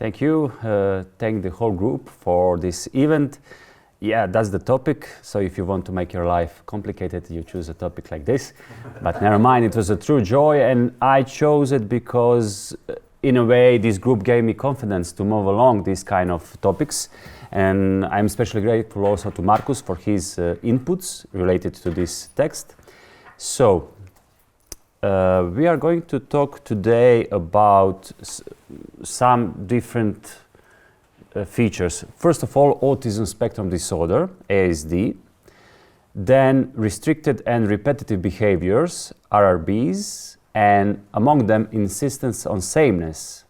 Thank you. Thank the whole group for this event. Yeah, that's the topic. So if you want to make your life complicated, you choose a topic like this. But never mind, it was a true joy. And I chose it because, in a way, this group gave me confidence to move along these kind of topics. And I'm especially grateful also to Marcus for his inputs related to this text. So, we are going to talk today about some different features. First of all, autism spectrum disorder, ASD. Then restricted and repetitive behaviors, RRBs, and among them insistence on sameness,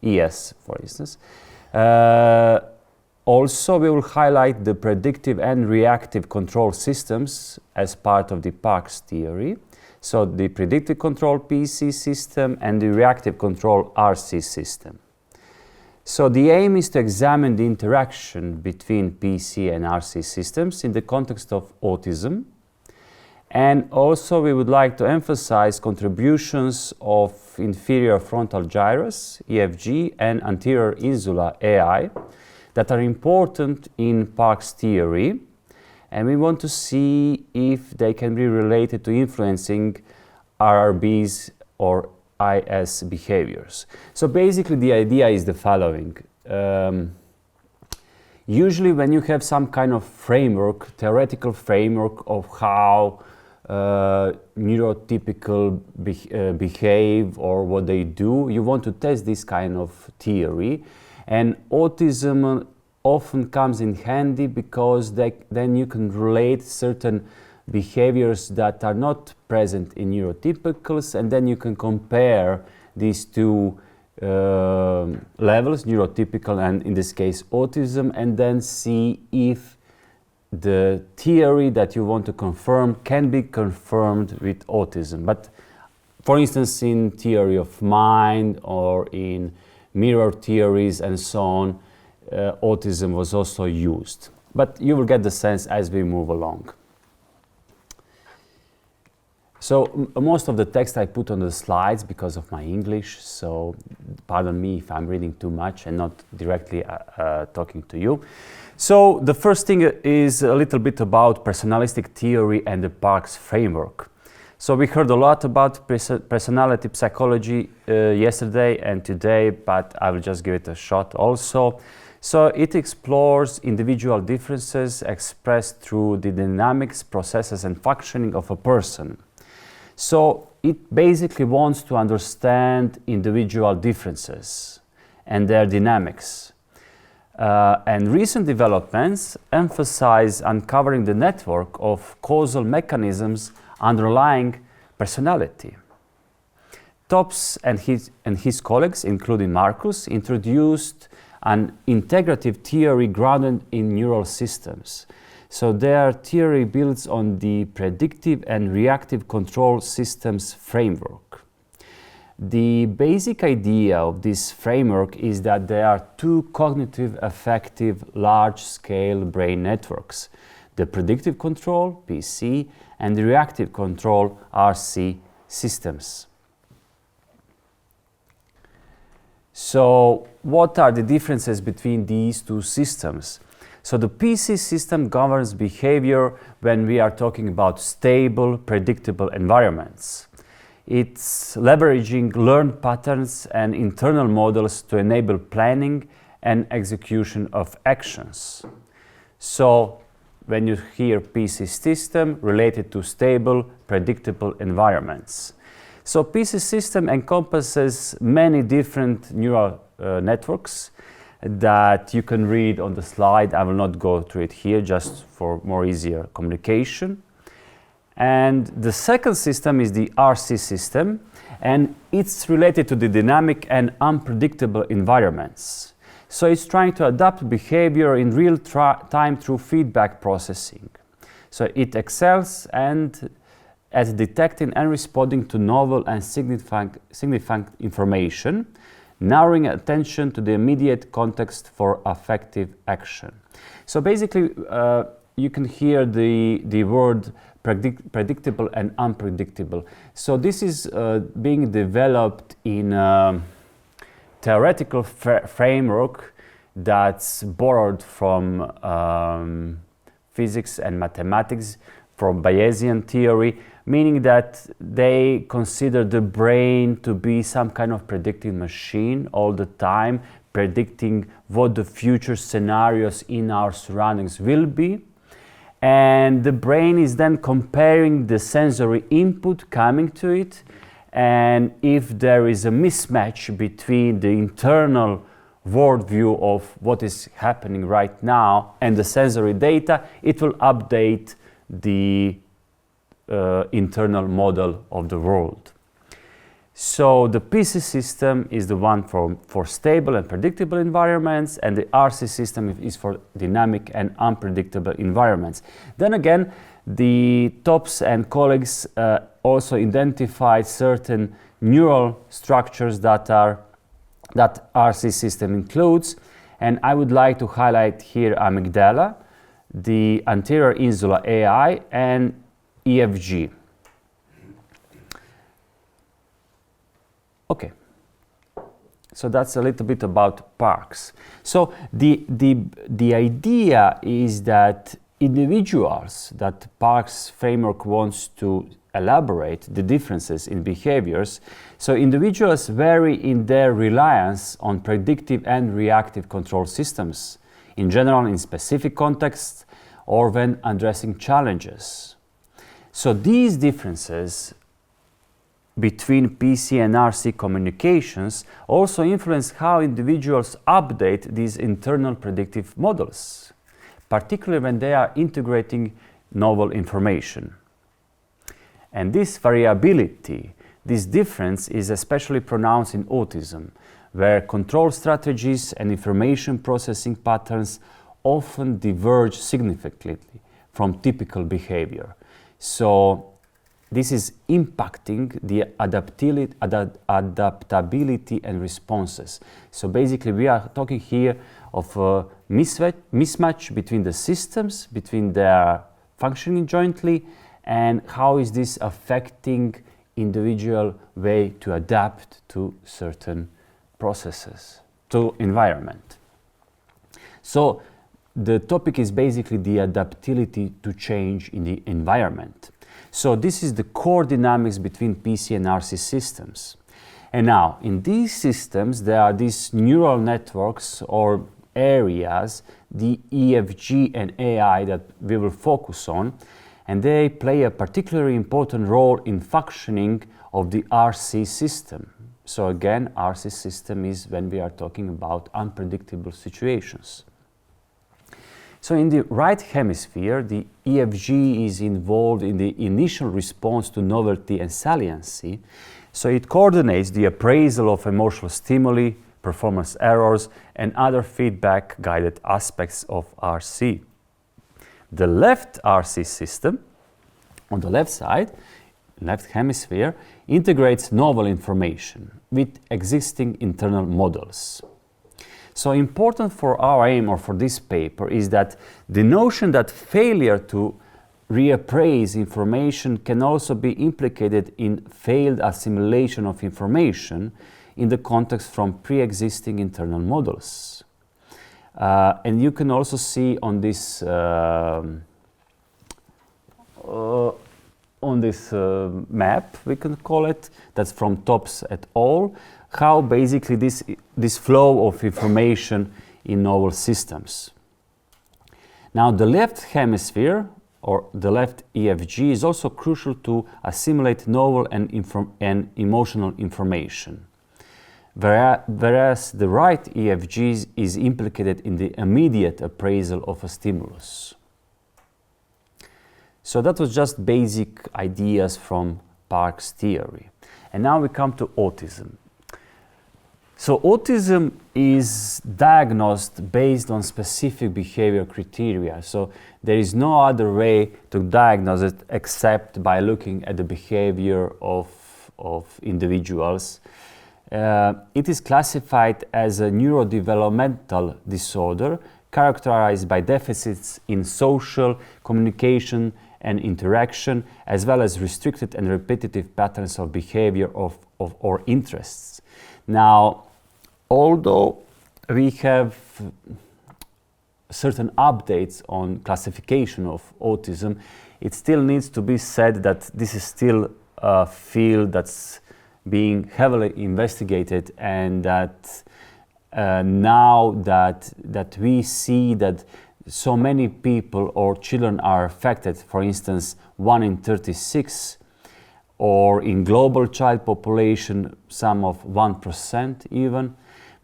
ES, for instance. Also, we will highlight the predictive and reactive control systems as part of the PARCS theory. So the predictive control PC system and the reactive control RC system. So the aim is to examine the interaction between PC and RC systems in the context of autism. And also we would like to emphasize contributions of inferior frontal gyrus, EFG, and anterior insula, AI, that are important in PARCS theory. And we want to see if they can be related to influencing RRBs or IS behaviors. So basically the idea is the following. Usually when you have some kind of framework, theoretical framework of how neurotypical behave or what they do, you want to test this kind of theory. And autism often comes in handy because then you can relate certain behaviors that are not present in neurotypicals, and then you can compare these two levels, neurotypical and in this case autism, and then see if the theory that you want to confirm can be confirmed with autism. But for instance, in theory of mind or in mirror theories and so on, autism was also used. But you will get the sense as we move along. So most of the text I put on the slides because of my English, so pardon me if I'm reading too much and not directly talking to you. So the first thing is a little bit about personalistic theory and the PARCS framework. So we heard a lot about personality psychology yesterday and today, but I will just give it a shot also. So it explores individual differences expressed through the dynamics, processes and functioning of a person. So it basically wants to understand individual differences and their dynamics. And recent developments emphasize uncovering the network of causal mechanisms underlying personality. Topps and his colleagues, including Marcus, introduced an integrative theory grounded in neural systems. So their theory builds on the predictive and reactive control systems framework. The basic idea of this framework is that there are two cognitive affective large-scale brain networks, the predictive control, PC, and the reactive control, RC systems. So what are the differences between these two systems? So the PC system governs behavior when we are talking about stable, predictable environments. It's leveraging learned patterns and internal models to enable planning and execution of actions. So when you hear PC system related to stable, predictable environments. So PC system encompasses many different neural networks that you can read on the slide. I will not go through it here, just for more easier communication. And the second system is the RC system, and it's related to the dynamic and unpredictable environments. So it's trying to adapt behavior in real time through feedback processing. So it excels at detecting and responding to novel and significant information, narrowing attention to the immediate context for effective action. So basically, you can hear the word predictable and unpredictable. So this is being developed in theoretical framework that's borrowed from physics and mathematics, from Bayesian theory, meaning that they consider the brain to be some kind of predictive machine all the time, predicting what the future scenarios in our surroundings will be. And the brain is then comparing the sensory input coming to it, and if there is a mismatch between the internal worldview of what is happening right now and the sensory data, it will update the internal model of the world. So the PC system is the one for stable and predictable environments, and the RC system is for dynamic and unpredictable environments. Then again, the Tops and colleagues also identified certain neural structures that RC system includes, and I would like to highlight here amygdala, the anterior insula AI, and EFG. Okay, so that's a little bit about PARCS. So the idea is that individuals that PARCS framework wants to elaborate the differences in behaviors. So individuals vary in their reliance on predictive and reactive control systems, in general, in specific contexts, or when addressing challenges. So these differences between PC and RC communications also influence how individuals update these internal predictive models, particularly when they are integrating novel information. And this variability, this difference is especially pronounced in autism, where control strategies and information processing patterns often diverge significantly from typical behavior. So this is impacting the adaptability and responses. So basically we are talking here of a mismatch between the systems, between their functioning jointly, and how is this affecting individual way to adapt to certain processes, to environment. So the topic is basically the adaptability to change in the environment. So this is the core dynamics between PC and RC systems. And now, in these systems, there are these neural networks or areas, the EFG and AI, that we will focus on, and they play a particularly important role in functioning of the RC system. So again, RC system is when we are talking about unpredictable situations. So in the right hemisphere, the EFG is involved in the initial response to novelty and saliency. So it coordinates the appraisal of emotional stimuli, performance errors, and other feedback-guided aspects of RC. The left RC system, on the left side, left hemisphere, integrates novel information with existing internal models. So important for our aim, or for this paper, is that the notion that failure to reappraise information can also be implicated in failed assimilation of information in the context from pre-existing internal models. And you can also see on this map, we can call it, that's from Tops et al., how basically this flow of information in novel systems. Now the left hemisphere, or the left EFG, is also crucial to assimilate novel and emotional information, whereas the right EFG is implicated in the immediate appraisal of a stimulus. So that was just basic ideas from PARCS theory. And now we come to autism. So autism is diagnosed based on specific behavior criteria. So there is no other way to diagnose it except by looking at the behavior of individuals. It is classified as a neurodevelopmental disorder characterized by deficits in social, communication, and interaction, as well as restricted and repetitive patterns of behavior or interests. Now, although we have certain updates on classification of autism, it still needs to be said that this is still a field that's being heavily investigated, and that now that we see that so many people or children are affected, for instance 1 in 36, or in global child population some of 1% even,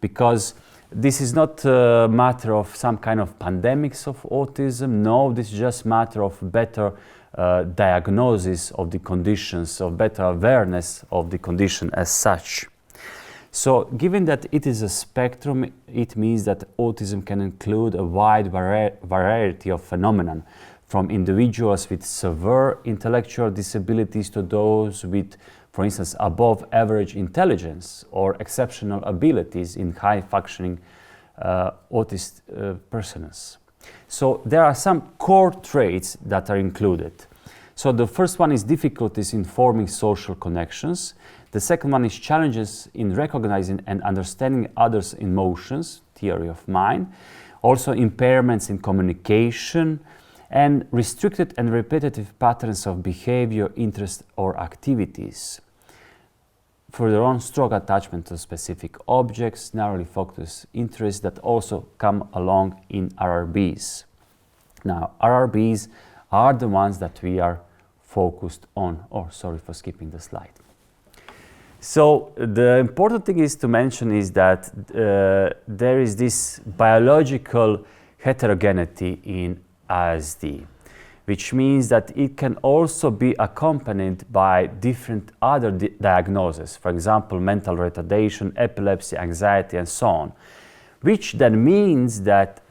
because this is not a matter of some kind of pandemics of autism. No, this is just a matter of better diagnosis of the conditions, of better awareness of the condition as such. So given that it is a spectrum, it means that autism can include a wide variety of phenomena, from individuals with severe intellectual disabilities to those with, for instance, above average intelligence or exceptional abilities in high functioning autist persons. So there are some core traits that are included. So the first one is difficulties in forming social connections. The second one is challenges in recognizing and understanding others' emotions, theory of mind. Also impairments in communication, and restricted and repetitive patterns of behavior, interest, or activities. Further on, strong attachment to specific objects, narrowly focused interests that also come along in RRBs. Now, RRBs are the ones that we are focused on. Oh, sorry for skipping the slide. So the important thing is to mention is that there is this biological heterogeneity in ISD, which means that it can also be accompanied by different other diagnoses, for example, mental retardation, epilepsy, anxiety, and so on, which then means that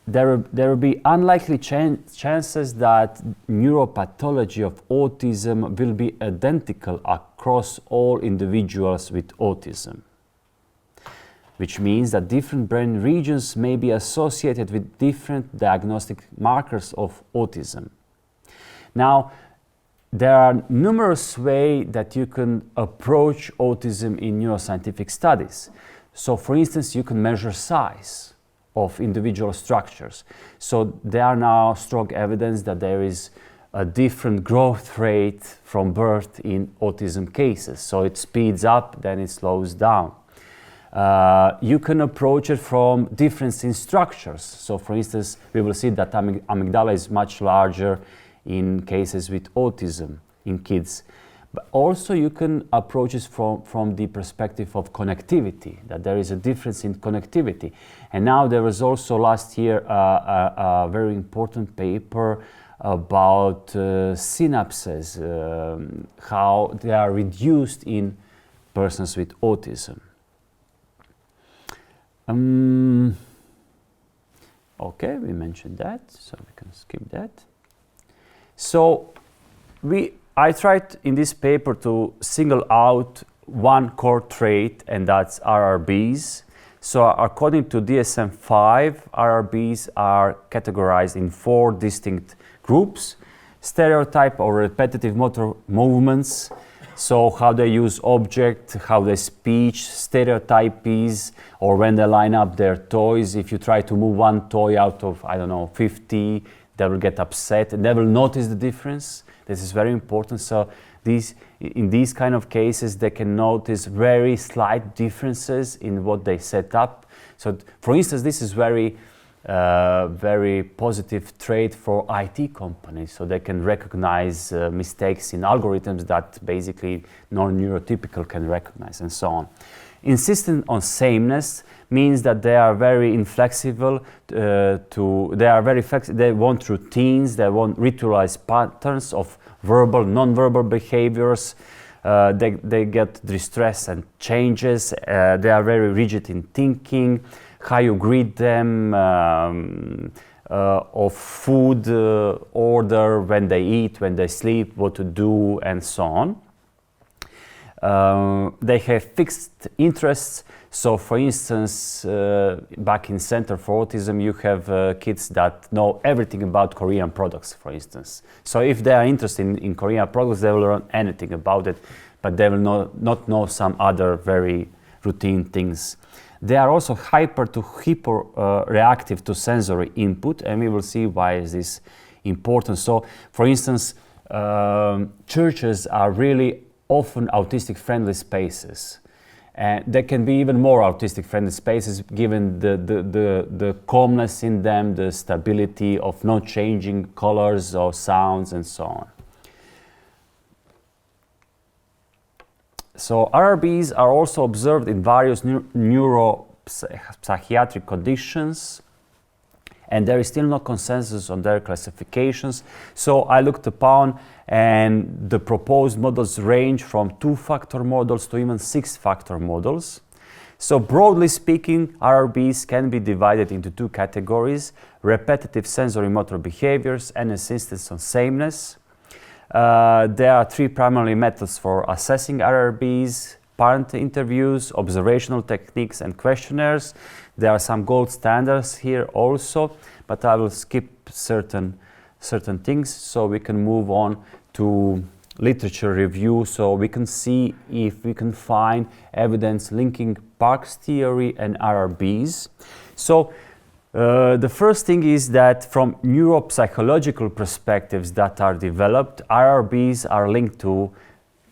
there will be unlikely chances that neuropathology of autism will be identical across all individuals with autism, which means that different brain regions may be associated with different diagnostic markers of autism. Now, there are numerous ways that you can approach autism in neuroscientific studies. So, for instance, you can measure size of individual structures. So there are now strong evidence that there is a different growth rate from birth in autism cases. So it speeds up, then it slows down. You can approach it from difference in structures. So for instance, we will see that amygdala is much larger in cases with autism in kids. But also you can approach it from the perspective of connectivity, that there is a difference in connectivity. And now there was also last year a very important paper about synapses, how they are reduced in persons with autism. Okay, we mentioned that, so we can skip that. So I tried in this paper to single out one core trait, and that's RRBs. So according to DSM-5, RRBs are categorized in 4 distinct groups: stereotype or repetitive motor movements, so how they use object, how they speech, stereotypies, or when they line up their toys. If you try to move one toy out of, I don't know, 50, they will get upset and they will notice the difference. This is very important. So in these kind of cases, they can notice very slight differences in what they set up. So for instance, this is very positive trait for IT companies. So they can recognize mistakes in algorithms that basically non-neurotypical can recognize, and so on. Insisting on sameness means that they are very inflexible. They want routines. They want ritualized patterns of verbal, non-verbal behaviors. They get distress and changes. They are very rigid in thinking, how you greet them, of food order, when they eat, when they sleep, what to do, and so on. They have fixed interests. So for instance, back in Center for Autism, you have kids that know everything about Korean products, for instance. So if they are interested in Korean products, they will learn anything about it, but they will not know some other very routine things. they are also hyper reactive to sensory input, and we will see why is this important. So, for instance, churches are really often autistic-friendly spaces. And there can be even more autistic-friendly spaces given the calmness in them, the stability of not changing colors or sounds and so on. So RRBs are also observed in various neuropsychiatric conditions, and there is still no consensus on their classifications. So I looked upon, and the proposed models range from 2-factor models to even 6-factor models. So broadly speaking, RRBs can be divided into 2 categories: repetitive sensory motor behaviors and insistence on sameness. There are 3 primary methods for assessing RRBs: parent interviews, observational techniques, and questionnaires. There are some gold standards here also, but I will skip certain things so we can move on to literature review, so we can see if we can find evidence linking PARCS theory and RRBs. So the first thing is that from neuropsychological perspectives that are developed, RRBs are linked to,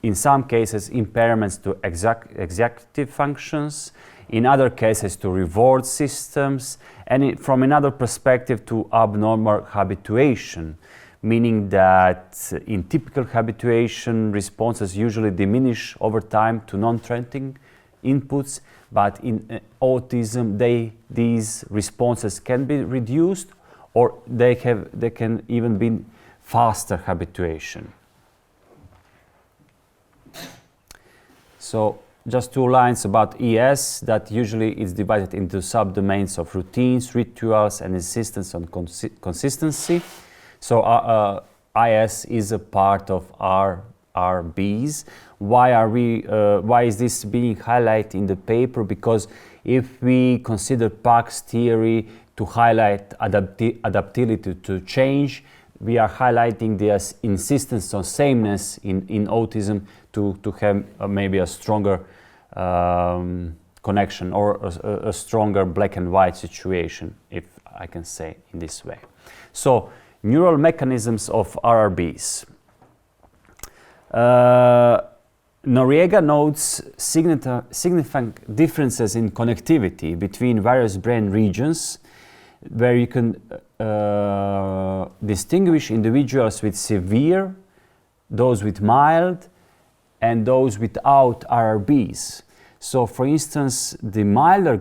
in some cases, impairments to executive functions, in other cases to reward systems, and from another perspective to abnormal habituation, meaning that in typical habituation, responses usually diminish over time to non-threatening inputs, but in autism, these responses can be reduced, or they can even be faster habituation. So just 2 lines about ES, that usually is divided into subdomains of routines, rituals, and insistence on consistency. So IS is a part of RRBs. Why is this being highlighted in the paper? Because if we consider PARCS theory to highlight adaptability to change, we are highlighting the insistence on sameness in autism to have maybe a stronger connection, or a stronger black and white situation, if I can say in this way. So, neural mechanisms of RRBs. Noriega notes significant differences in connectivity between various brain regions, where you can distinguish individuals with severe, those with mild, and those without RRBs. So, for instance, the mild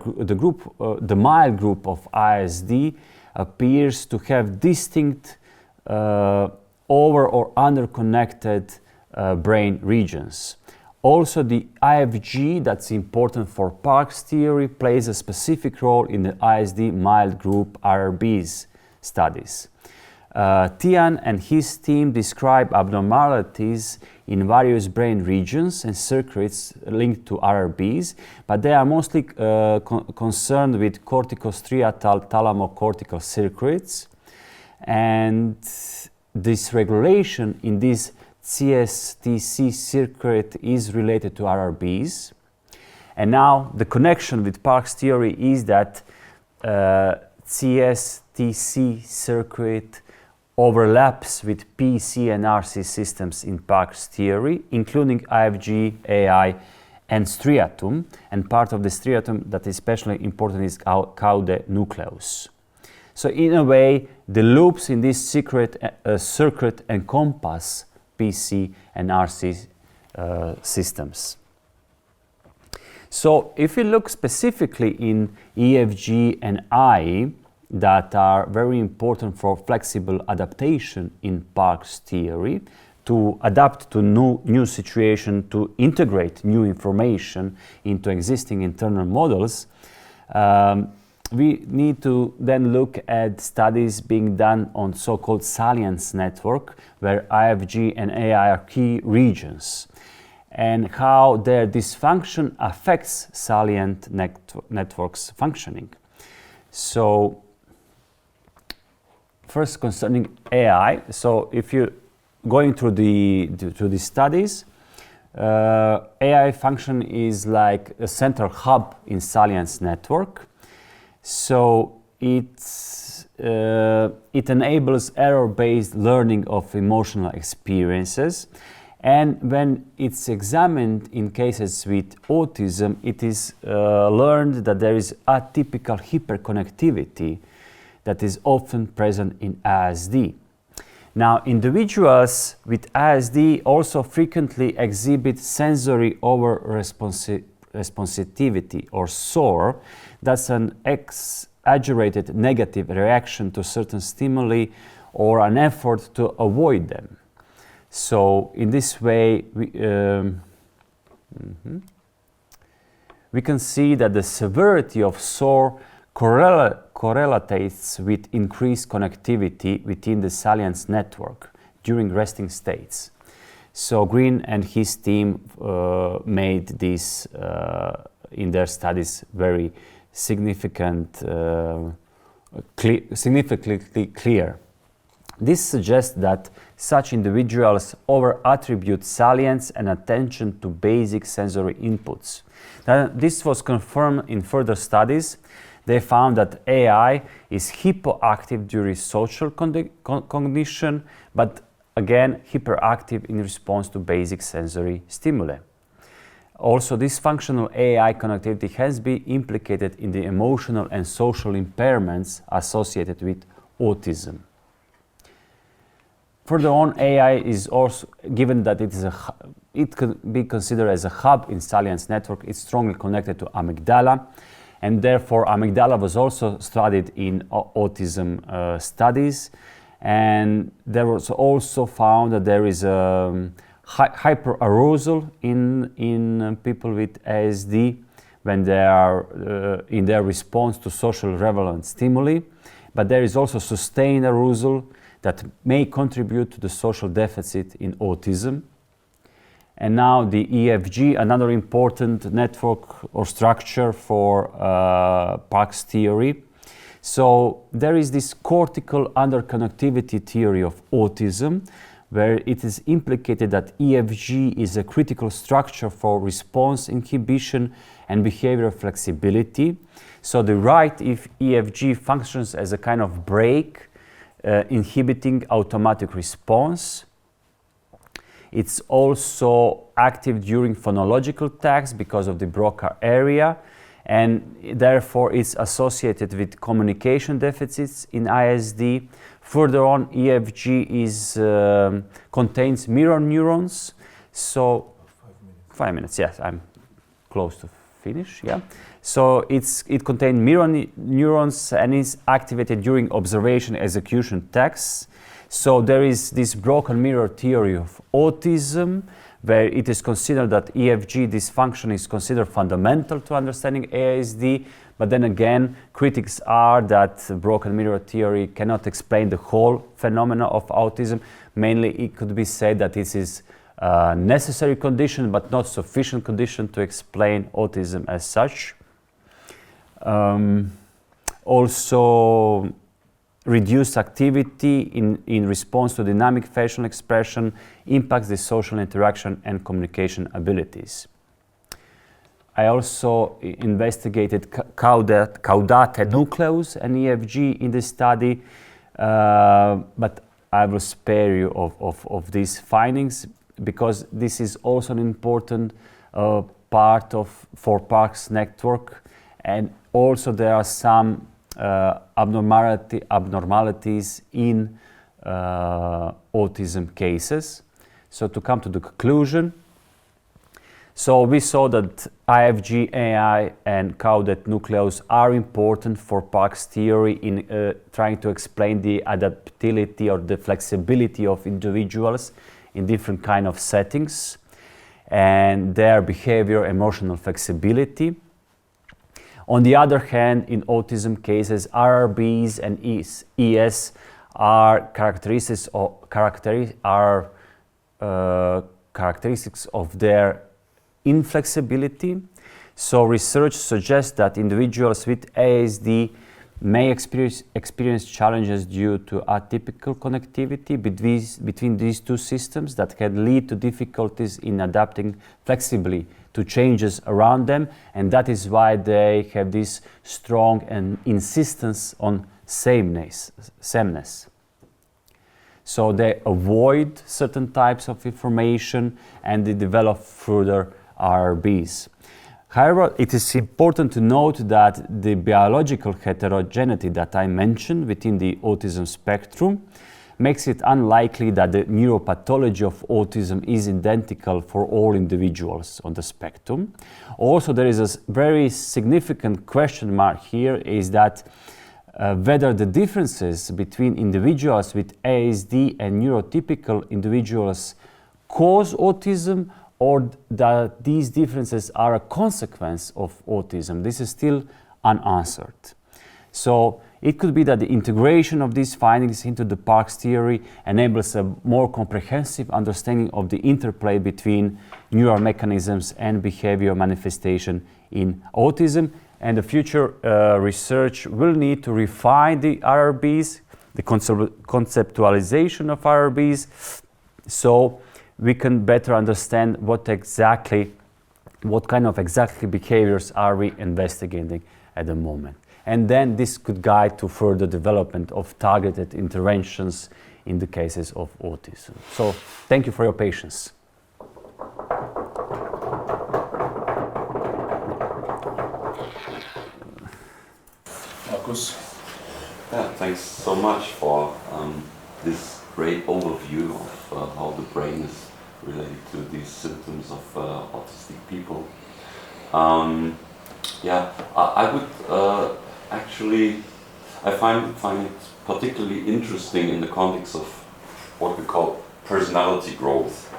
group of ISD appears to have distinct over or underconnected brain regions. Also, the IFG, that's important for PARCS theory, plays a specific role in the ISD mild group RRBs studies. Tian and his team describe abnormalities in various brain regions and circuits linked to RRBs, but they are mostly concerned with corticostriatal thalamocortical circuits, and dysregulation in this CSTC circuit is related to RRBs. And now the connection with PARCS theory is that CSTC circuit overlaps with PC and RC systems in PARCS theory, including IFG, AI, and striatum. And part of the striatum that is especially important is cauda nucleus. So in a way, the loops in this circuit encompass PC and RC systems. So if we look specifically in EFG and I, that are very important for flexible adaptation in PARCS theory, to adapt to new situation, to integrate new information into existing internal models, we need to then look at studies being done on so-called salience network, where IFG and AI are key regions, and how their dysfunction affects salient networks functioning. So, first concerning AI, so if you're going through the studies, AI function is like a central hub in salience network. So it enables error-based learning of emotional experiences. And when it's examined in cases with autism, it is learned that there is atypical hyperconnectivity that is often present in ASD. Now, individuals with ASD also frequently exhibit sensory over-responsivity, or SOR. That's an exaggerated negative reaction to certain stimuli or an effort to avoid them. So in this way, we can see that the severity of SOR correlates with increased connectivity within the salience network during resting states. So Green and his team made this in their studies very significantly clear. This suggests that such individuals over-attribute salience and attention to basic sensory inputs. Now, this was confirmed in further studies. They found that AI is hypoactive during social cognition, but again, hyperactive in response to basic sensory stimuli. Also, this functional AI connectivity has been implicated in the emotional and social impairments associated with autism. Further on, AI is also, given that it could be considered as a hub in salience network, it's strongly connected to amygdala, and therefore amygdala was also studied in autism studies, and there was also found that there is a hyperarousal in people with ASD when they are in their response to social relevant stimuli, but there is also sustained arousal that may contribute to the social deficit in autism. And now the EFG, another important network or structure for PARCS theory. So there is this cortical underconnectivity theory of autism, where it is implicated that EFG is a critical structure for response inhibition and behavioral flexibility. So the right if EFG functions as a kind of brake inhibiting automatic response. It's also active during phonological tasks because of the Broca area, and therefore it's associated with communication deficits in ISD. Further on, EFG contains mirror neurons. So 5 minutes, yes, I'm close to finish, yeah. So it contains mirror neurons and is activated during observation execution tasks. So there is this broken mirror theory of autism, where it is considered that EFG dysfunction is considered fundamental to understanding ASD, but then again, critics are that broken mirror theory cannot explain the whole phenomena of autism. Mainly, it could be said that this is a necessary condition, but not sufficient condition to explain autism as such. Also, reduced activity in response to dynamic facial expression impacts the social interaction and communication abilities. I also investigated caudate nucleus and EFG in this study, but I will spare you of these findings because this is also an important part for PARCS network, and also there are some abnormalities in autism cases. So to come to the conclusion, so we saw that IFG, AI and caudate nucleus are important for PARCS theory in trying to explain the adaptability or the flexibility of individuals in different kind of settings and their behavior, emotional flexibility. On the other hand, in autism cases, IRBs and ES are characteristics of their inflexibility. So research suggests that individuals with ASD may experience challenges due to atypical connectivity between these two systems that can lead to difficulties in adapting flexibly to changes around them, and that is why they have this strong and insistence on sameness. So they avoid certain types of information and they develop further IRBs. However, it is important to note that the biological heterogeneity that I mentioned within the autism spectrum makes it unlikely that the neuropathology of autism is identical for all individuals on the spectrum. Also, there is a very significant question mark here, is that whether the differences between individuals with ASD and neurotypical individuals cause autism, or that these differences are a consequence of autism. This is still unanswered. So it could be that the integration of these findings into the PARCS theory enables a more comprehensive understanding of the interplay between neural mechanisms and behavior manifestation in autism. And the future research will need to refine the IRBs, the conceptualization of IRBs, so we can better understand what kind of behaviors are we investigating at the moment. And then this could guide to further development of targeted interventions in the cases of autism. So thank you for your patience. Markus? Yeah, thanks so much for this great overview of how the brain is related to these symptoms of autistic people. I would actually, I find it particularly interesting in the context of what we call personality growth.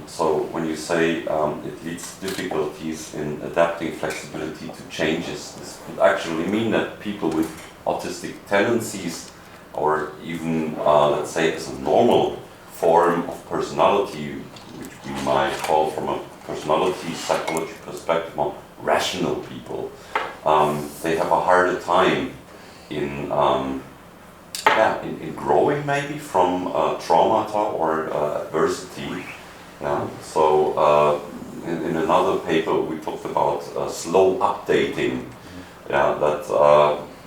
So when you say it leads to difficulties in adapting flexibility to changes, this would actually mean that people with autistic tendencies, or even let's say as a normal form of personality, which we might call from a personality psychology perspective more rational people, they have a harder time in growing maybe from traumata or adversity. Yeah. So in another paper we talked about slow updating. Yeah, that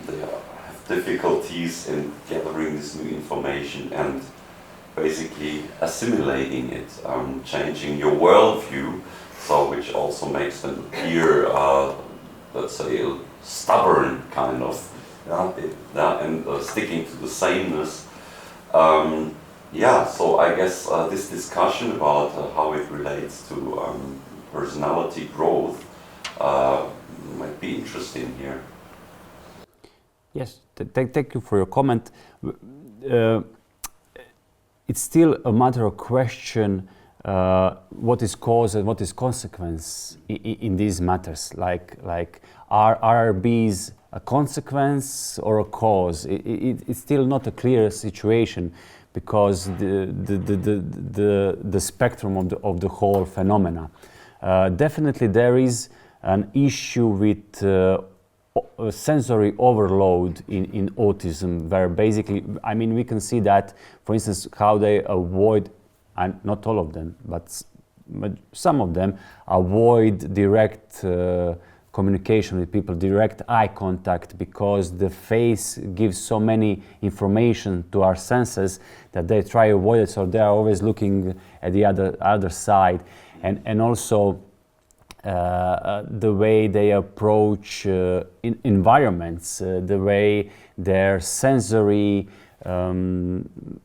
they have difficulties in gathering this new information and basically assimilating it, changing your worldview, so which also makes them appear, let's say, stubborn kind of, and sticking to the sameness. So I guess this discussion about how it relates to personality growth might be interesting here. Yes, thank you for your comment. It's still a matter of question what is cause and what is consequence in these matters. Like are IRBs a consequence or a cause? It's still not a clear situation, because the spectrum of the whole phenomena. Definitely there is an issue with sensory overload in autism, where basically, I mean, we can see that, for instance, how they avoid, and not all of them, but some of them avoid direct communication with people, direct eye contact, because the face gives so many information to our senses that they try to avoid it, so they are always looking at the other side. And also the way they approach environments, the way their sensory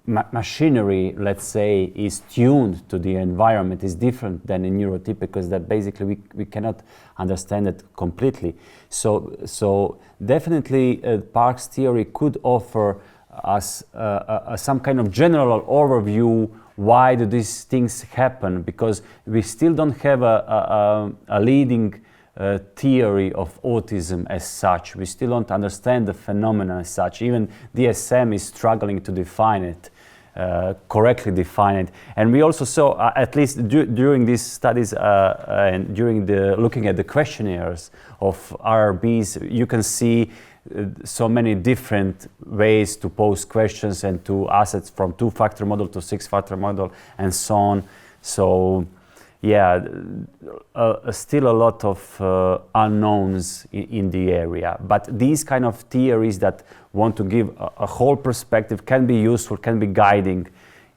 machinery, let's say, is tuned to the environment is different than in neurotypicals, that basically we cannot understand it completely. So definitely PARCS theory could offer us some kind of general overview. Why do these things happen? Because we still don't have a leading theory of autism as such. We still don't understand the phenomena as such. Even DSM is struggling to define it, correctly define it. And we also saw, at least during these studies and during the looking at the questionnaires of IRBs, you can see so many different ways to pose questions and to assets from 2-factor model to 6-factor model and so on. So yeah, still a lot of unknowns in the area. But these kind of theories that want to give a whole perspective can be useful, can be guiding.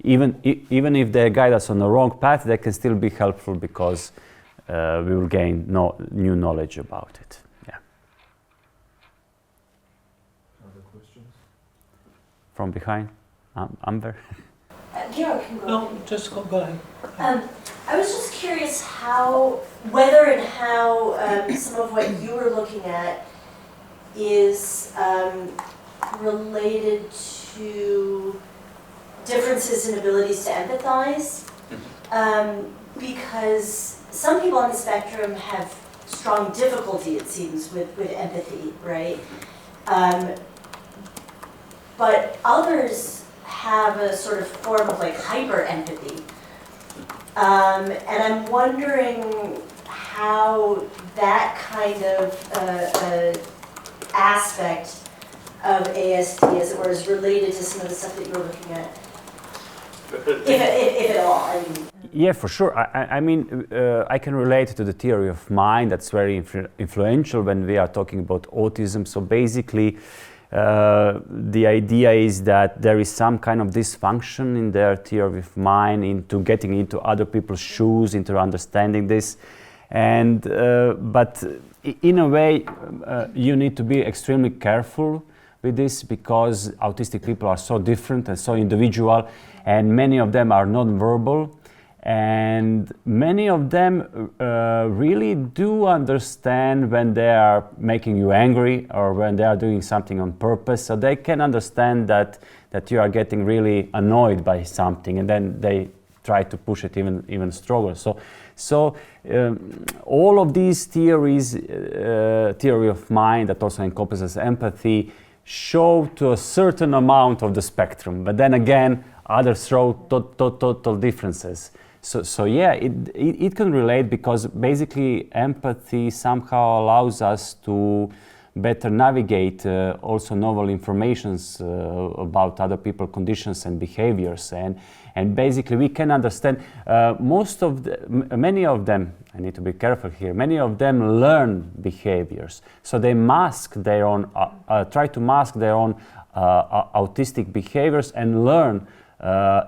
Even if they guide us on the wrong path, they can still be helpful because we will gain new knowledge about it. Yeah. Other questions? From behind, Amber. Georg can go. No, just go ahead. I was just curious whether and how some of what you were looking at is related to differences in abilities to empathize, because some people on the spectrum have strong difficulty, it seems, with empathy, right? But others have a sort of form of like hyper-empathy. And I'm wondering how that kind of aspect of ASD, as it were, is related to some of the stuff that you're looking at. If at all, I mean. Yeah, for sure. I mean, I can relate to the theory of mind that's very influential when we are talking about autism. So basically, the idea is that there is some kind of dysfunction in their theory of mind into getting into other people's shoes, into understanding this. And but in a way, you need to be extremely careful with this because autistic people are so different and so individual, and many of them are non-verbal. And many of them really do understand when they are making you angry or when they are doing something on purpose. So they can understand that you are getting really annoyed by something, and then they try to push it even stronger. So all of these theories, theory of mind that also encompasses empathy, show to a certain amount of the spectrum. But then again, others show total differences. So yeah, it can relate because basically empathy somehow allows us to better navigate also novel informations about other people's conditions and behaviors, and basically we can understand many of them. I need to be careful here. Many of them learn behaviors, so they mask their own, try to mask their own autistic behaviors and learn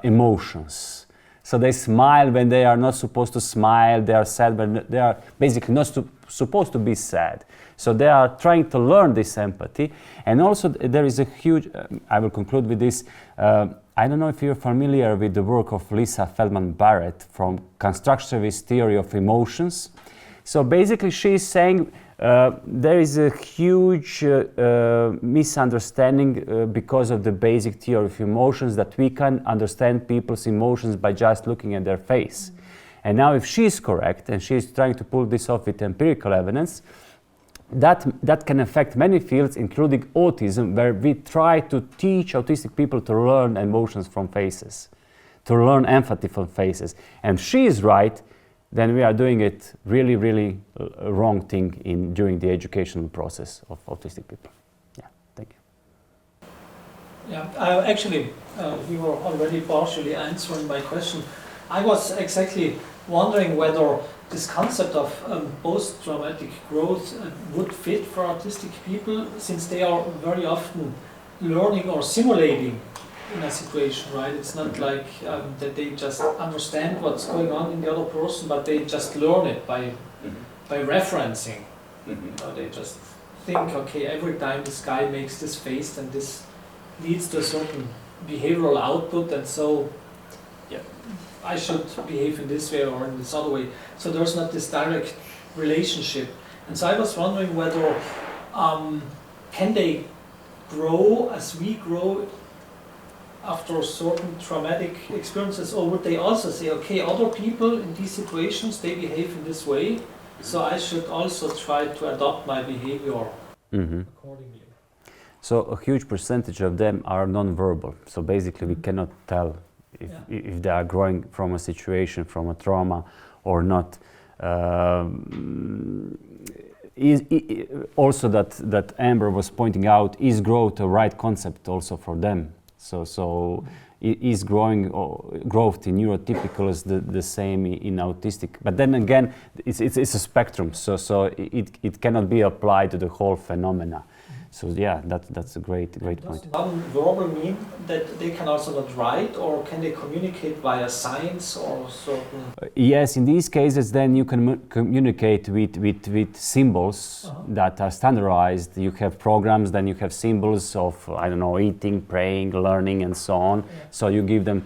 emotions. So they smile when they are not supposed to smile, they are sad when they are basically not supposed to be sad. So they are trying to learn this empathy. And also there is a huge, I will conclude with this, I don't know if you're familiar with the work of Lisa Feldman-Barrett from constructivist theory of emotions. So basically she's saying there is a huge misunderstanding because of the basic theory of emotions, that we can understand people's emotions by just looking at their face. And now if she's correct, and she's trying to pull this off with empirical evidence, that can affect many fields, including autism, where we try to teach autistic people to learn emotions from faces, to learn empathy from faces. And she is right, then we are doing it really wrong thing during the educational process of autistic people. Yeah, thank you. Yeah, actually, you were already partially answering my question. I was exactly wondering whether this concept of post-traumatic growth would fit for autistic people, since they are very often learning or simulating in a situation, right? It's not like that they just understand what's going on in the other person, but they just learn it by referencing. They just think, okay, every time this guy makes this face, then this leads to a certain behavioral output, and so yeah, I should behave in this way or in this other way. So there's not this direct relationship. And so I was wondering whether can they grow as we grow after certain traumatic experiences, or would they also say, okay, other people in these situations, they behave in this way, so I should also try to adopt my behavior accordingly? So a huge percentage of them are non-verbal. So basically we cannot tell if they are growing from a situation, from a trauma or not. Also that Amber was pointing out, is growth a right concept also for them? So is growth in neurotypicals the same in autistic? But then again, it's a spectrum, so it cannot be applied to the whole phenomena. So yeah, that's a great point. Does non-verbal mean that they can also not write, or can they communicate via signs or certain? Yes, in these cases, then you can communicate with symbols that are standardized. You have programs, then you have symbols of, I don't know, eating, praying, learning, and so on. Yeah. So you give them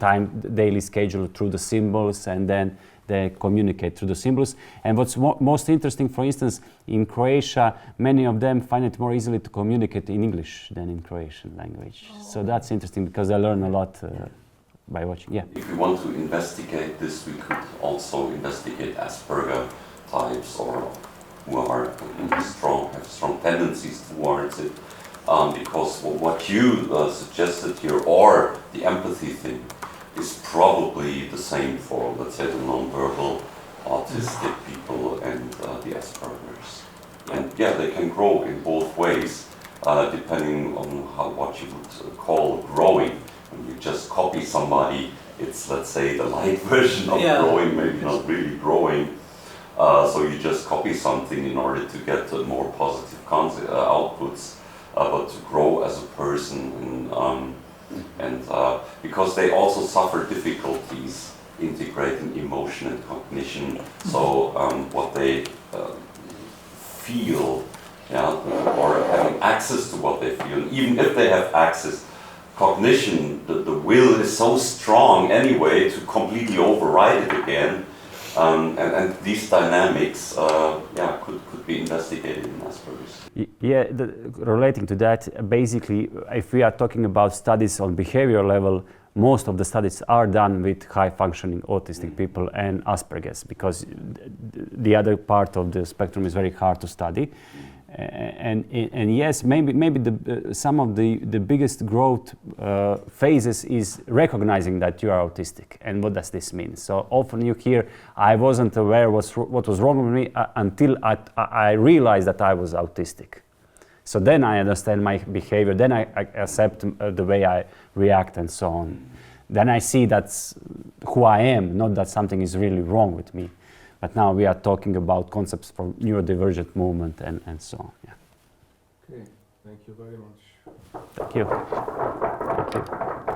daily schedule through the symbols, and then they communicate through the symbols. And what's most interesting, for instance, in Croatia, many of them find it more easily to communicate in English than in Croatian language. So that's interesting because they learn a lot by watching. Yeah. If we want to investigate this, we could also investigate Asperger types, or who are have strong tendencies towards it. Because what you suggested here, or the empathy thing, is probably the same for, let's say, the non-verbal autistic people and the Asperger's. And yeah, they can grow in both ways, depending on what you would call growing. When you just copy somebody, it's, let's say, the light version of growing, maybe not really growing. So you just copy something in order to get more positive outputs, but to grow as a person, and because they also suffer difficulties integrating emotion and cognition. So what they feel, or having access to what they feel, and even if they have access, cognition, the will is so strong anyway to completely override it again. And these dynamics, could be investigated in Asperger's. Yeah, relating to that, basically, if we are talking about studies on behavior level, most of the studies are done with high-functioning autistic people and Asperger's, because the other part of the spectrum is very hard to study. And yes, maybe some of the biggest growth phases is recognizing that you are autistic. And what does this mean? So often you hear, I wasn't aware what was wrong with me until I realized that I was autistic. So then I understand my behavior, then I accept the way I react and so on. Then I see that's who I am, not that something is really wrong with me. But now we are talking about concepts for neurodivergent movement and so on. Yeah. Okay, thank you very much. Thank you. Thank you.